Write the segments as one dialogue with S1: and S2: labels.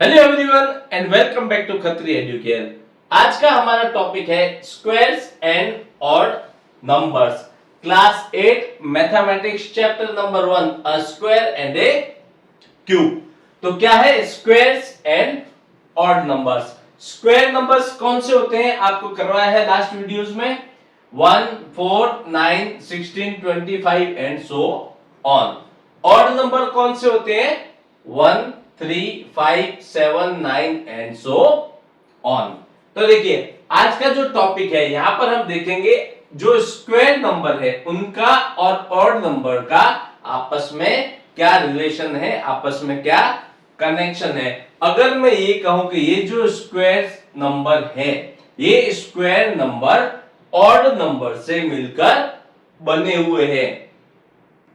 S1: Hello everyone and welcome back to Khatri Educare. आज का हमारा टॉपिक है squares and odd numbers, class 8 mathematics chapter number 1 a square and a cube. तो क्या है squares and odd numbers? Square numbers कौन से होते हैं आपको करवाया है लास्ट वीडियोस में 1, 4, 9, 16, 25 and so on. Odd number कौन से होते हैं 1, 3, 5, 7, 9 एंड सो ऑन। तो देखिए आज का जो टॉपिक है यहां पर हम देखेंगे जो स्क्वायर नंबर है उनका और ऑड नंबर का आपस में क्या रिलेशन है, आपस में क्या कनेक्शन है। अगर मैं ये कहूं कि ये जो स्क्वायर नंबर है ये स्क्वायर नंबर ऑड नंबर से मिलकर बने हुए हैं,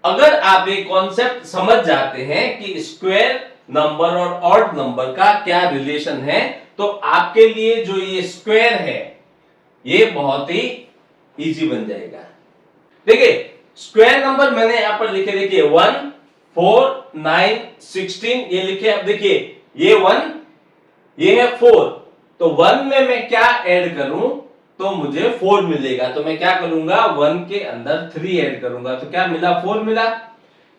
S1: अगर आप ये कॉन्सेप्ट समझ जाते हैं कि स्क्वायर नंबर और ऑड नंबर का क्या रिलेशन है तो आपके लिए जो ये स्क्वायर है ये बहुत ही इजी बन जाएगा। देखिए स्क्वायर नंबर मैंने यहां पर लिखे, देखिए 1, 4, 9, 16 ये लिखे। अब देखिए ये 1 ये है 4, तो 1 में मैं क्या ऐड करूं तो मुझे 4 मिलेगा। तो मैं क्या करूंगा 1 के अंदर 3 ऐड करूंगा तो क्या मिला 4 मिला।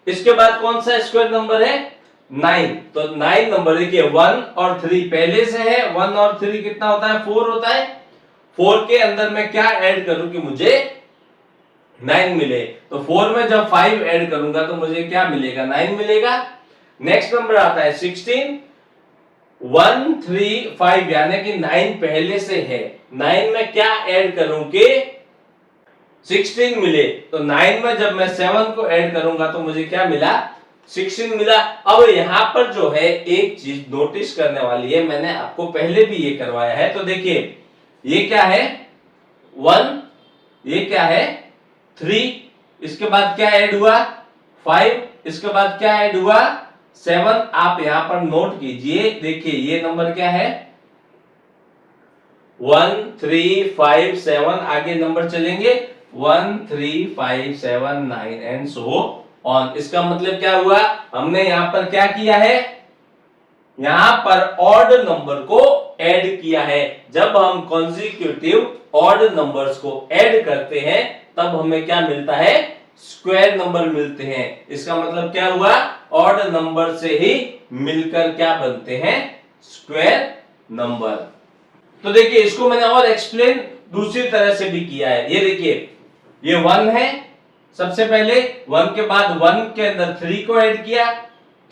S1: इसके बाद कौन सा स्क्वायर नंबर है 9, तो 9 नंबर देखिए 1 और 3 पहले से है, 1 और 3 कितना होता है 4 होता है। 4 के अंदर मैं क्या ऐड करूं कि मुझे 9 मिले, तो 4 में जब 5 ऐड करूंगा तो मुझे क्या मिलेगा 9 मिलेगा। नेक्स्ट नंबर आता है 16, 1, 3, 5 यानी कि 9 पहले से है, 9 में क्या ऐड करूं कि 16 मिले, तो 9 में जब मैं 7 को ऐड करूंगा तो मुझे क्या मिला 16 मिला। अब यहां पर जो है एक चीज नोटिस करने वाली है, मैंने आपको पहले भी ये करवाया है। तो देखिए ये क्या है 1, ये क्या है 3, इसके बाद क्या ऐड हुआ 5, इसके बाद क्या ऐड हुआ 7। आप यहां पर नोट कीजिए, देखिए ये नंबर क्या है 1, 3, 5, 7, आगे नंबर चलेंगे 1, 3, 5, 7, 9 एंड सो ऑन। इसका मतलब क्या हुआ, हमने यहां पर क्या किया है, यहां पर ऑड नंबर को ऐड किया है। जब हम कॉन्जिक्यूटिव ऑड नंबर्स को ऐड करते हैं तब हमें क्या मिलता है स्क्वायर नंबर मिलते हैं। इसका मतलब क्या हुआ ऑड नंबर से ही मिलकर क्या बनते हैं स्क्वायर नंबर। तो देखिए इसको मैंने और एक्सप्लेन दूसरी तरह से भी किया है। ये देखिए ये 1 है, सबसे पहले 1 के बाद 1 के अंदर 3 को ऐड किया,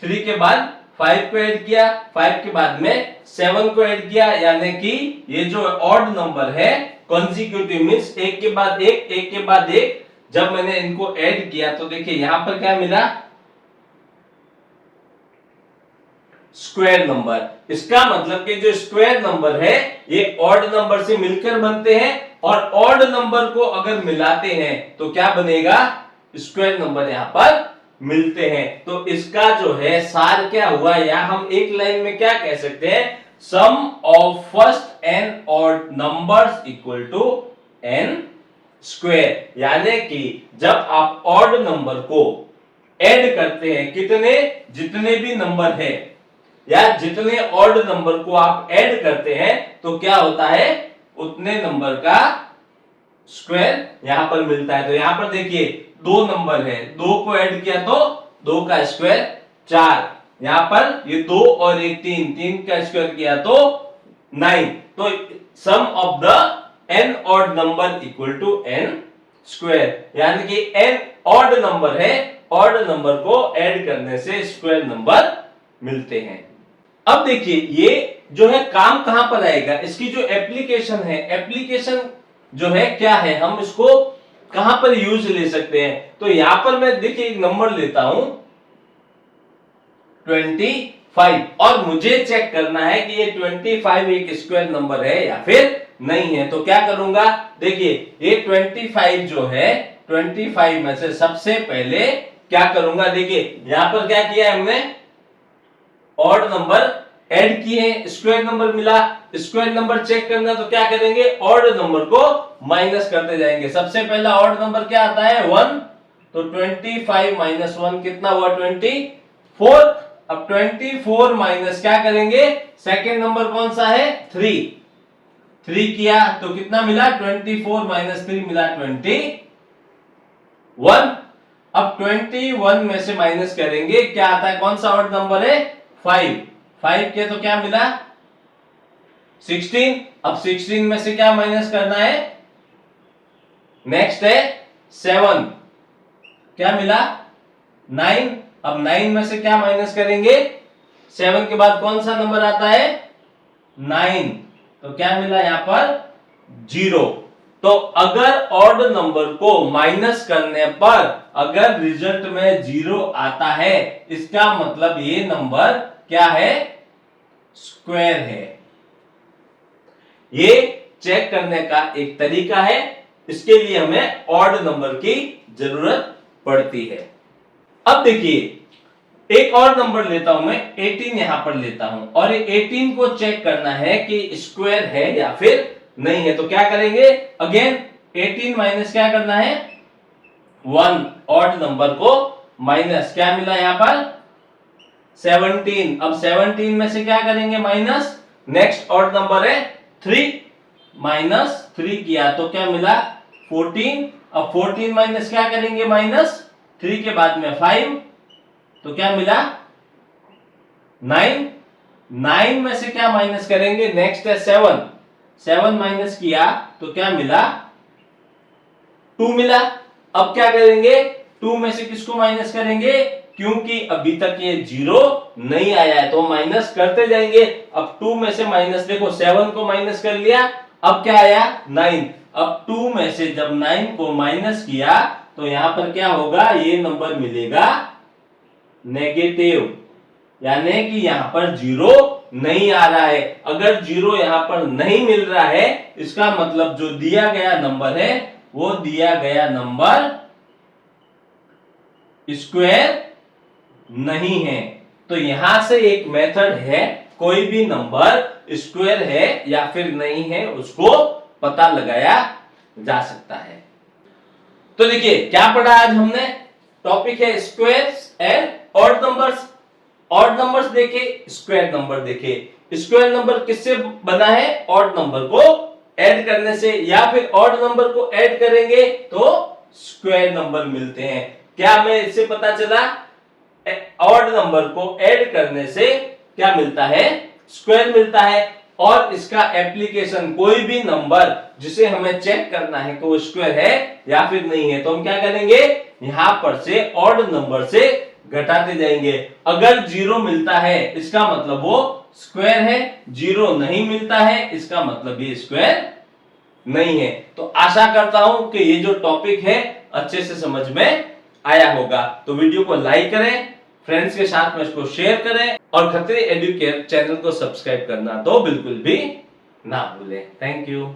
S1: 3 के बाद 5 को ऐड किया, 5 के बाद में 7 को ऐड किया, यानी कि ये जो ऑड नंबर है कॉन्जिक्यूटिव मींस एक के बाद एक, एक के बाद एक, जब मैंने इनको ऐड किया तो देखिए यहां पर क्या मिला स्क्वायर नंबर। इसका मतलब कि जो स्क्वायर नंबर है ये ऑड नंबर से मिलकर बनते हैं और ऑड नंबर को अगर मिलाते हैं तो क्या बनेगा स्क्वायर नंबर यहां पर मिलते हैं। तो इसका जो है सार क्या हुआ, या हम एक लाइन में क्या कह सकते हैं sum of first n odd numbers equal to n square. यानी कि जब आप ऑड नंबर को ऐड करते हैं कितने जितने भी नंबर है या जितने ऑड नंबर को आप ऐड करते हैं तो क्या होता है उतने नंबर का स्क्वायर यहां पर मिलता है। तो यहां पर देखिए 2 नंबर है, 2 को ऐड किया तो 2 का स्क्वायर 4, यहां पर ये 2 और एक 3, 3 का स्क्वायर किया तो 9। तो sum of the n odd number equal to n square, यानी कि n ऑड नंबर है, ऑड नंबर को ऐड करने से स्क्वायर नंबर मिलते हैं। अब देखिए ये जो है काम कहां पर आएगा, इसकी जो एप्लीकेशन है, एप्लीकेशन जो है क्या है, हम इसको कहां पर यूज ले सकते हैं। तो यहां पर मैं देखिए एक नंबर लेता हूं 25 और मुझे चेक करना है कि ये 25 एक स्क्वायर नंबर है या फिर नहीं है। तो क्या करूंगा देखिए ये 25 जो है 25 में से सबसे पहले क्या करूंगा, देखिए यहां पर क्या किया है हमने ऑड नंबर ऐड किए, स्क्वायर नंबर मिला, स्क्वायर नंबर चेक करना तो क्या करेंगे ऑड नंबर को माइनस करते जाएंगे। सबसे पहला ऑड नंबर क्या आता है 1, तो 25 माइनस 1 कितना हुआ 24। अब 24 माइनस क्या करेंगे, सेकेंड नंबर कौन सा है, 3 किया तो कितना मिला, 24 माइनस 3 मिला 21। अब 21 में से माइनस करेंगे, क्या आता है, कौन सा ऑड नंबर है, 5 के तो क्या मिला 16। अब 16 में से क्या माइनस करना है, नेक्स्ट है 7, क्या मिला 9। अब 9 में से क्या माइनस करेंगे, 7 के बाद कौन सा नंबर आता है, 9, तो क्या मिला यहां पर 0। तो अगर ऑड नंबर को माइनस करने पर अगर रिजल्ट में 0 आता है, इसका मतलब ये नंबर क्या है, स्क्वायर है। ये चेक करने का एक तरीका है, इसके लिए हमें ऑड नंबर की जरूरत पड़ती है। अब देखिए एक और नंबर लेता हूं मैं, 18 यहां पर लेता हूं और ये 18 को चेक करना है कि स्क्वायर है या फिर नहीं है। तो क्या करेंगे, अगेन 18 माइनस क्या करना है, 1, ऑड नंबर को माइनस, क्या मिला यहां पर 17। अब 17 में से क्या करेंगे, माइनस, नेक्स्ट ऑड नंबर है 3, माइनस 3 किया तो क्या मिला 14। अब 14 माइनस क्या करेंगे, माइनस 3 के बाद में 5 तो क्या मिला 9। 9 में से क्या माइनस करेंगे, नेक्स्ट है 7 माइनस किया तो क्या मिला 2 मिला। अब क्या करेंगे, 2 में से किसको माइनस करेंगे, क्योंकि अभी तक ये 0 नहीं आया है तो माइनस करते जाएंगे। अब 2 में से माइनस, देखो 7 को माइनस कर लिया, अब क्या आया 9। अब 2 में से जब 9 को माइनस किया तो यहां पर क्या होगा, ये नंबर मिलेगा नेगेटिव, यानी कि यहां पर 0 नहीं आ रहा है। अगर 0 यहां पर नहीं मिल रहा है, इसका मतलब जो दिया गया नंबर है वो दिया गया नंबर स्क्वायर नहीं है। तो यहां से एक मेथड है, कोई भी नंबर स्क्वायर है या फिर नहीं है उसको पता लगाया जा सकता है। तो देखिए क्या पढ़ा आज हमने, टॉपिक है squares and odd numbers. Odd numbers देखे, स्क्वायर नंबर देखे। स्क्वायर नंबर किससे बना है, ऑड नंबर को ऐड करने से, या फिर ऑड नंबर को ऐड करेंगे तो स्क्वायर नंबर मिलते हैं। क्या हमें इससे पता चला, ऑड नंबर को ऐड करने से क्या मिलता है, स्क्वायर मिलता है। और इसका एप्लीकेशन, कोई भी नंबर जिसे हमें चेक करना है कि वो स्क्वायर है या फिर नहीं है, तो हम क्या करेंगे, यहां पर से ऑड नंबर से घटाते जाएंगे। अगर 0 मिलता है इसका मतलब वो स्क्वायर है, 0 नहीं मिलता है इसका मतलब ये स्क्वायर नहीं है। तो आशा करता हूं कि ये जो टॉपिक है अच्छे से समझ में आया होगा। तो वीडियो को लाइक करें, फ्रेंड्स के साथ में इसको शेयर करें और खत्री एडुकेयर चैनल को सब्सक्राइब करना तो बिल्कुल भी ना भूलें। Thank you.